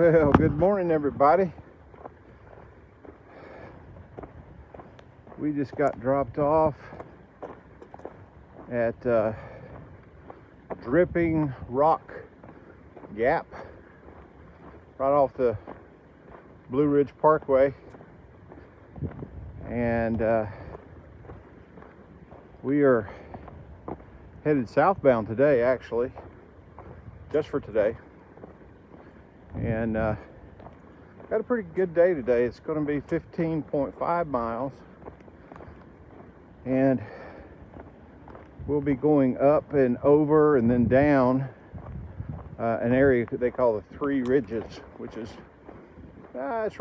Well, good morning, everybody. We just got dropped off at Dripping Rock Gap, right off the Blue Ridge Parkway, and we are headed southbound today, actually, just for today. And got a pretty good day today. It's going to be 15.5 miles, and we'll be going up and over and then down an area they call the Three Ridges, which is it's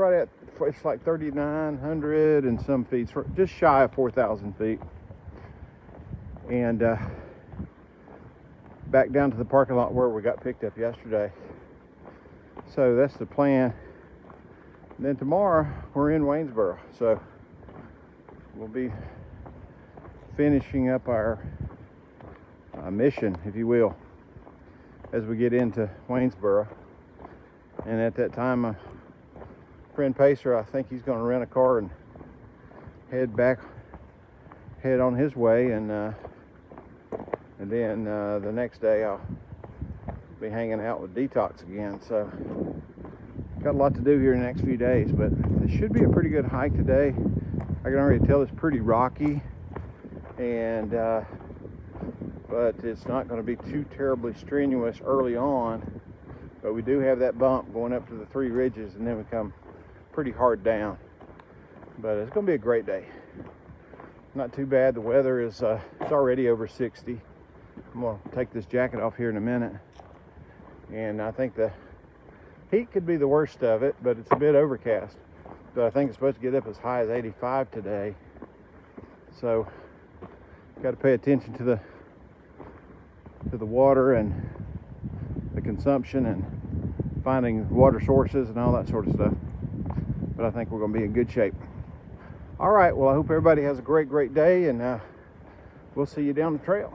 like 3,900 and some feet, just shy of 4,000 feet. And back down to the parking lot where we got picked up yesterday. So that's the plan. And then tomorrow we're in Waynesboro, so we'll be finishing up our mission, if you will, as we get into Waynesboro. And at that time, my friend Pacer, I think he's going to rent a car and head on his way, and then the next day I'll be hanging out with Detox again. So got a lot to do here in the next few days, but it should be a pretty good hike today. I can already tell it's pretty rocky, and but it's not going to be too terribly strenuous early on. But we do have that bump going up to the Three Ridges, and then we come pretty hard down. But it's going to be a great day. Not too bad. The weather is it's already over 60. I'm going to take this jacket off here in a minute. And I think the heat could be the worst of it, but it's a bit overcast. But I think it's supposed to get up as high as 85 today. So got to pay attention to the water and the consumption and finding water sources and all that sort of stuff. But I think we're going to be in good shape. All right, well, I hope everybody has a great day, and we'll see you down the trail.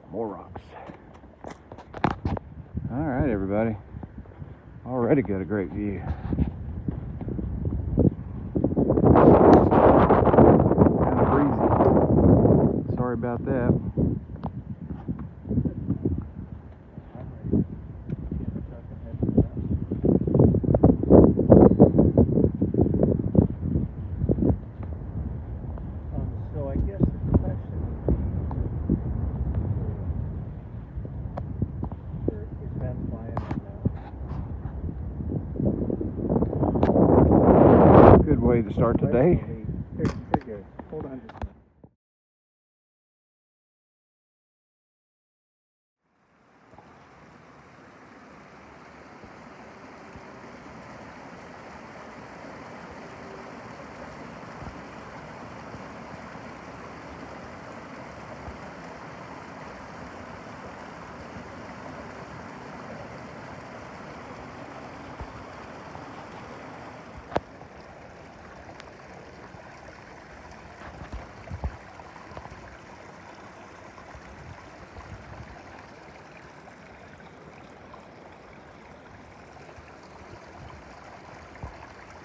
More rocks. All right, everybody. Already got a great view. Kind of breezy. Sorry about that. Way to start the day. Here, hold on just a minute.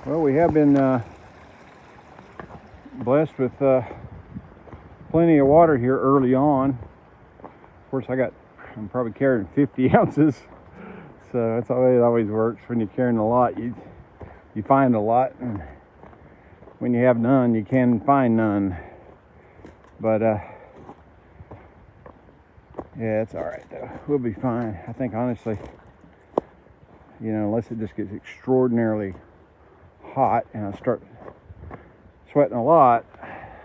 Well, we have been blessed with plenty of water here early on. Of course, I'm probably carrying 50 ounces, so that's the way it always works. When you're carrying a lot, you find a lot, and when you have none, you can find none. But yeah, it's all right though. We'll be fine. I think honestly, unless it just gets extraordinarily hot and I start sweating a lot,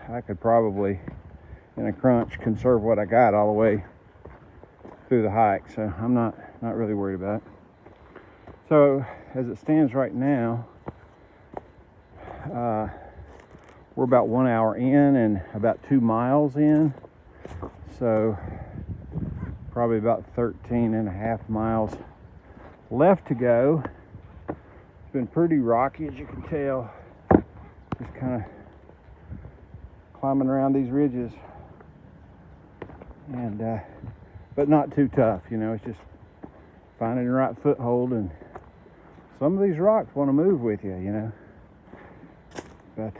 I could probably, in a crunch, conserve what I got all the way through the hike. So I'm not really worried about it. So as it stands right now, we're about 1 hour in and about 2 miles in. So probably about 13.5 miles left to go. It's been pretty rocky, as you can tell. Just kind of climbing around these ridges. And but not too tough. You know, it's just finding the right foothold, and some of these rocks want to move with you, you know, but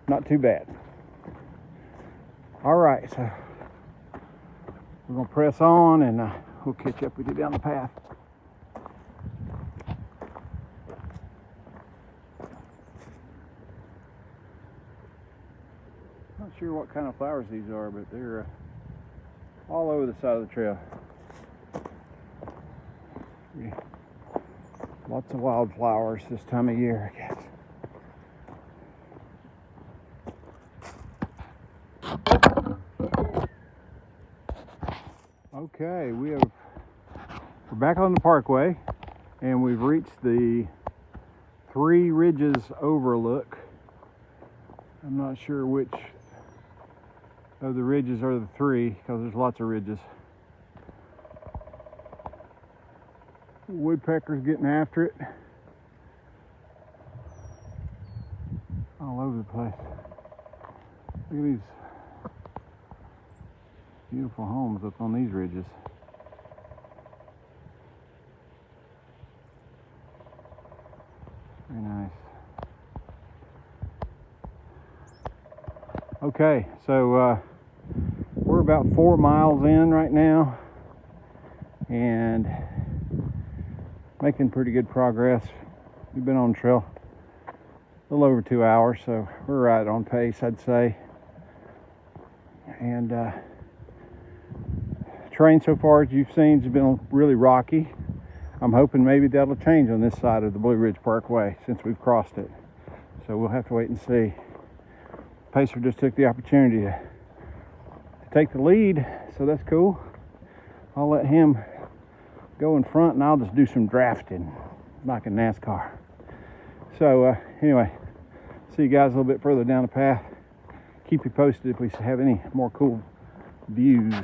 not too bad. All right, so we're gonna press on, and we'll catch up with you down the path. Not sure what kind of flowers these are, but they're all over the side of the trail. Yeah. Lots of wildflowers this time of year, I guess. Okay, we're back on the parkway, and we've reached the Three Ridges overlook. I'm not sure which of the ridges are the three, because there's lots of ridges. Woodpecker's getting after it. All over the place. Look at these beautiful homes up on these ridges. Very nice. Okay, so we're about 4 miles in right now, and making pretty good progress. We've been on the trail a little over 2 hours, so we're right on pace, I'd say. And terrain so far, as you've seen, has been really rocky. I'm hoping maybe that'll change on this side of the Blue Ridge Parkway since we've crossed it. So we'll have to wait and see. Pacer just took the opportunity to take the lead, so that's cool. I'll let him go in front, and I'll just do some drafting like a NASCAR. So anyway, see you guys a little bit further down the path. Keep you posted if we have any more cool views.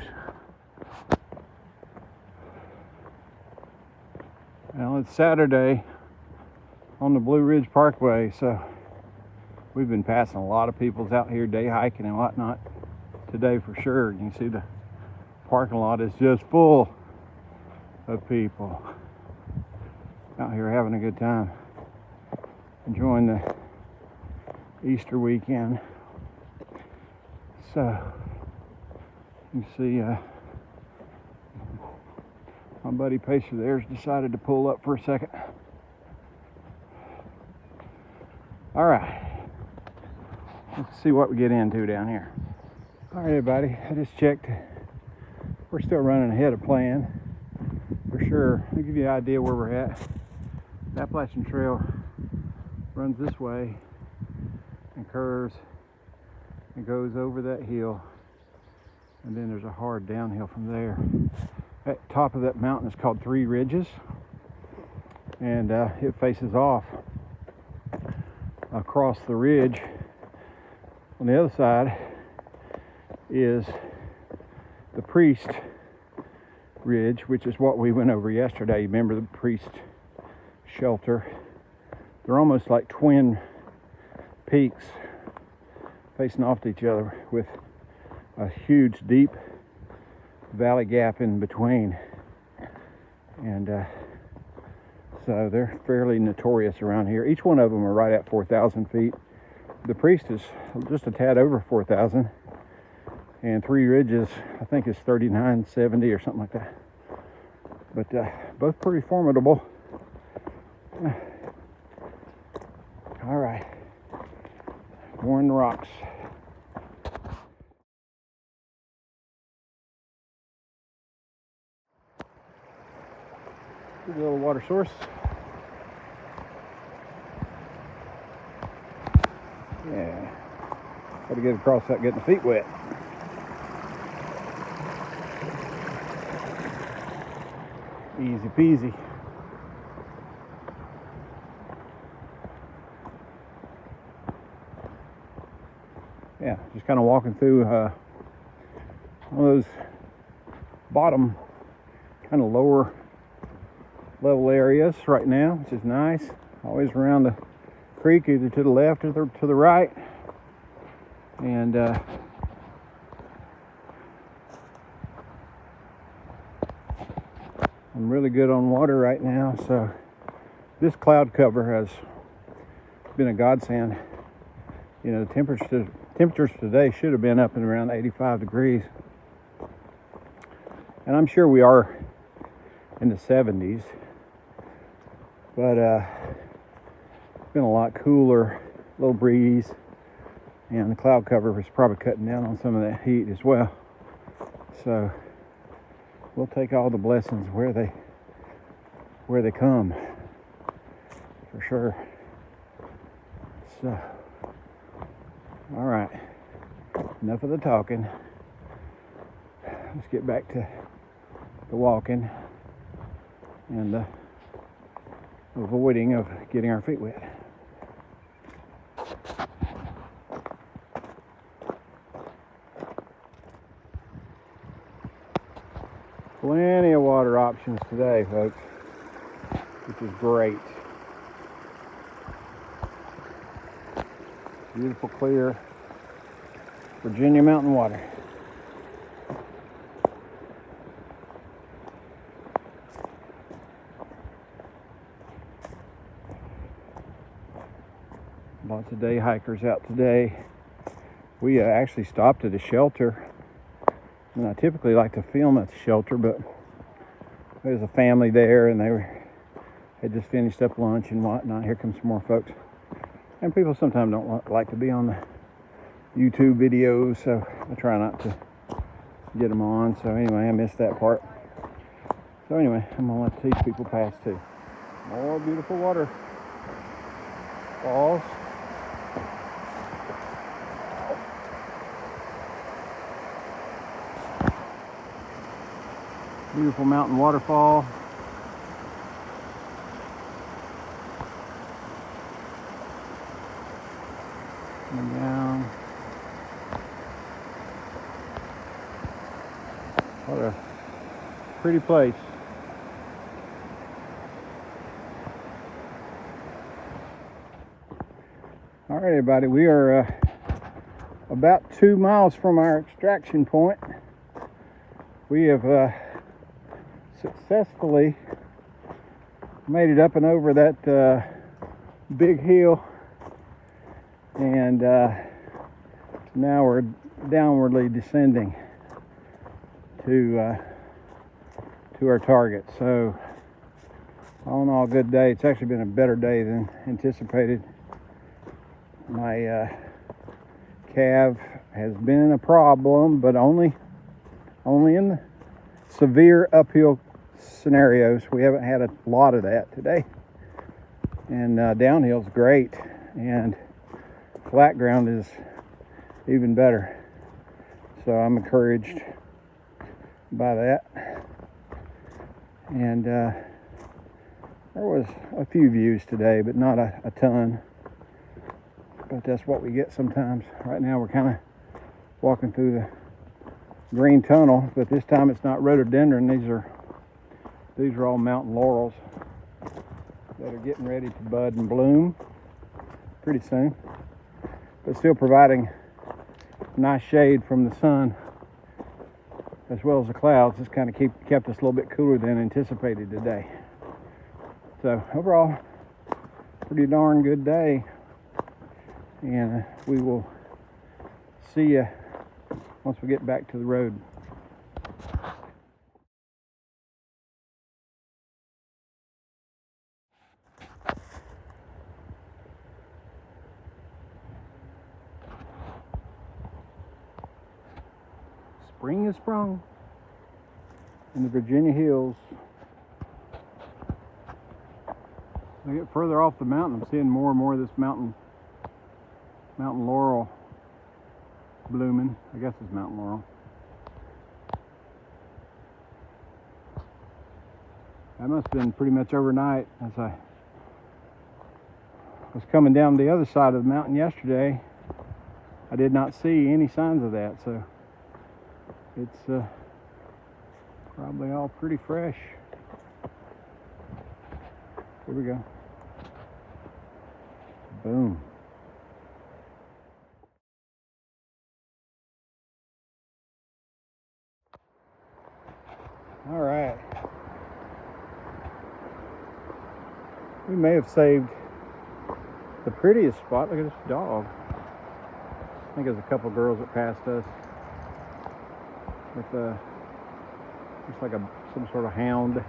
Well, it's Saturday on the Blue Ridge Parkway, so we've been passing a lot of people's out here day hiking and whatnot today for sure. You can see the parking lot is just full of people out here having a good time, enjoying the Easter weekend. So you see my buddy Pacer there's decided to pull up for a second. All right, let's see what we get into down here. All right, everybody, I just checked. We're still running ahead of plan for sure. I'll give you an idea where we're at. The Appalachian Trail runs this way and curves and goes over that hill, and then there's a hard downhill from there. At the top of that mountain is called Three Ridges, and it faces off across the ridge. On the other side is the Priest Ridge, which is what we went over yesterday. You remember the Priest shelter? They're almost like twin peaks facing off to each other with a huge deep valley gap in between, and so they're fairly notorious around here. Each one of them are right at 4,000 feet. The Priest is just a tad over 4,000, and Three Ridges I think is 3,970 or something like that, but both pretty formidable. All right, more in the rocks. Good little water source. Yeah, got to get across without getting the feet wet. Easy peasy. Yeah, just kind of walking through one of those bottom kind of lower level areas right now, which is nice. Always around the creek, either to the left or to the right, and I'm really good on water right now, so this cloud cover has been a godsend. You know, the temperatures today should have been up and around 85 degrees. And I'm sure we are in the 70s. But it's been a lot cooler, a little breeze. And the cloud cover is probably cutting down on some of that heat as well. So we'll take all the blessings where they come, for sure. So, all right, enough of the talking. Let's get back to the walking and the avoiding of getting our feet wet. Plenty of water options today, folks, which is great. Beautiful, clear Virginia mountain water. Lots of day hikers out today. We actually stopped at a shelter. And I typically like to film at the shelter, but there's a family there and had just finished up lunch and whatnot. Here comes some more folks. And people sometimes don't like to be on the YouTube videos, so I try not to get them on. So anyway, I missed that part. So anyway, I'm gonna let these people pass too. More beautiful water falls. Beautiful mountain waterfall. And down. What a pretty place. All right, everybody, we are about 2 miles from our extraction point. We have successfully made it up and over that big hill, and now we're downwardly descending to our target. So all in all, good day. It's actually been a better day than anticipated. My calf has been a problem, but only in the severe uphill scenarios. We haven't had a lot of that today. And downhill's great, and flat ground is even better. So I'm encouraged by that. And there was a few views today, but not a ton. But that's what we get sometimes. Right now we're kind of walking through the green tunnel, but this time it's not rhododendron. These are all mountain laurels that are getting ready to bud and bloom pretty soon, but still providing nice shade from the sun as well as the clouds. Just kind of kept us a little bit cooler than anticipated today. So overall, pretty darn good day, and we will see you once we get back to the road. Spring is sprung in the Virginia hills. As I get further off the mountain, I'm seeing more and more of this mountain laurel blooming. I guess it's mountain laurel. That must have been pretty much overnight. As I was coming down the other side of the mountain yesterday, I did not see any signs of that. So it's probably all pretty fresh. Here we go. Boom. All right. We may have saved the prettiest spot. Look at this dog. I think there's a couple girls that passed us with looks like some sort of hound.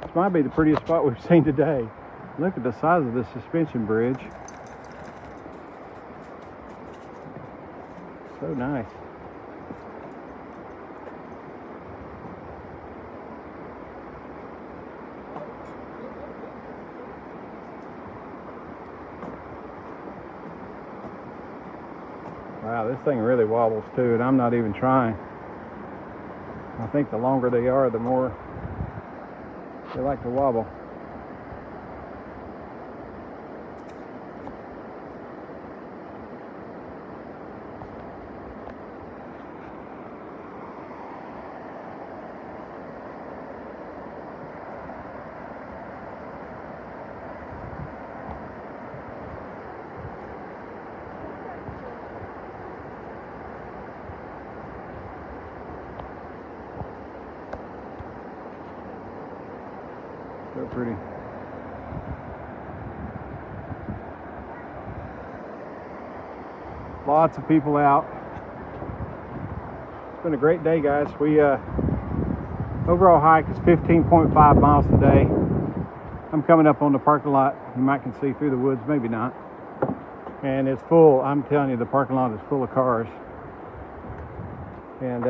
This might be the prettiest spot we've seen today. Look at the size of this suspension bridge. So nice. Wow, this thing really wobbles too, and I'm not even trying. I think the longer they are, the more they like to wobble. So pretty. Lots of people out. It's been a great day, guys. We overall hike is 15.5 miles today. I'm coming up on the parking lot. You might can see through the woods, maybe not. And it's full. I'm telling you, the parking lot is full of cars. And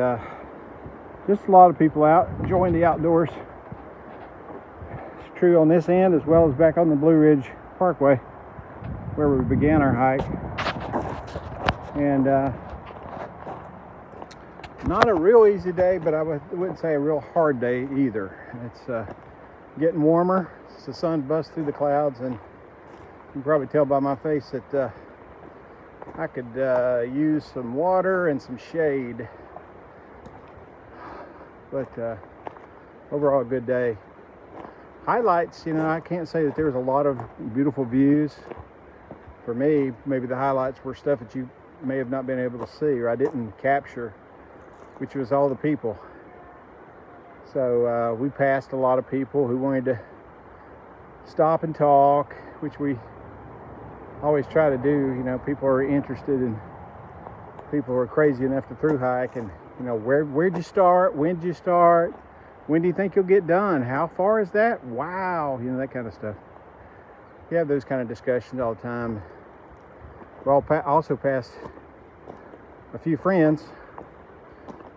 just a lot of people out enjoying the outdoors. It's true on this end as well as back on the Blue Ridge Parkway where we began our hike. And not a real easy day, but I wouldn't say a real hard day either. It's getting warmer. The sun busts through the clouds, and you can probably tell by my face that I could use some water and some shade. But overall, a good day. Highlights, you know, I can't say that there was a lot of beautiful views. For me, maybe the highlights were stuff that you may have not been able to see or I didn't capture, which was all the people. So we passed a lot of people who wanted to stop and talk, which we always try to do. You know, people are interested in, people are crazy enough to through hike, and you know, where'd you start? When did you start? When do you think you'll get done? How far is that? Wow, you know, that kind of stuff. You have those kind of discussions all the time. We also passed a few friends,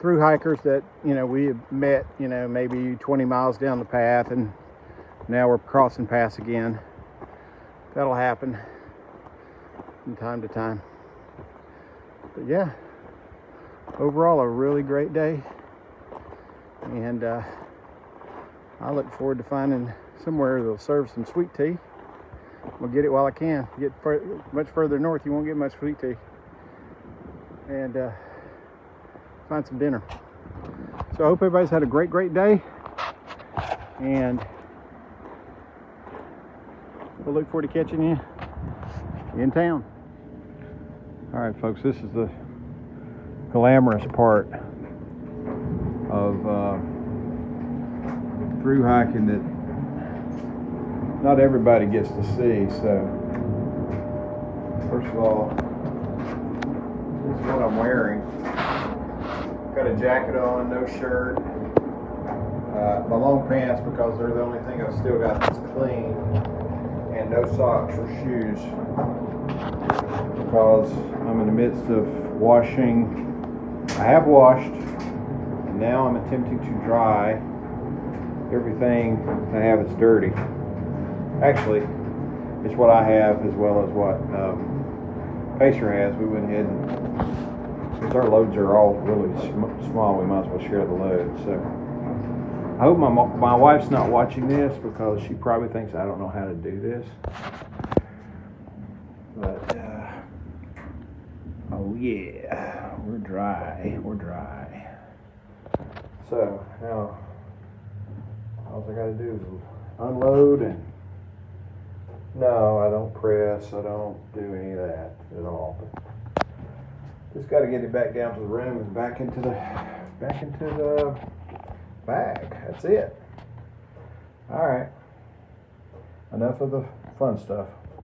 through hikers that, you know, we have met, you know, maybe 20 miles down the path, and now we're crossing paths again. That'll happen from time to time. But yeah, overall a really great day, and I look forward to finding somewhere that'll serve some sweet tea. We'll get it while I can. Get much further north, you won't get much sweet tea. And find some dinner. So I hope everybody's had a great day, and we'll look forward to catching you in town. All right, folks, this is the glamorous part of through hiking that not everybody gets to see. So first of all, this is what I'm wearing. Got a jacket on, no shirt, my long pants because they're the only thing I've still got that's clean, and no socks or shoes because I'm in the midst of washing. I have washed, and now I'm attempting to dry everything I have that's dirty. Actually, it's what I have as well as what Pacer has. We went ahead and, since our loads are all really small, we might as well share the load. So I hope my wife's not watching this because she probably thinks I don't know how to do this. But oh yeah, we're dry. So now all I got to do is unload, and no, I don't press, I don't do any of that at all. But just got to get it back down to the room and back into the bag. That's it. All right. Enough of the fun stuff.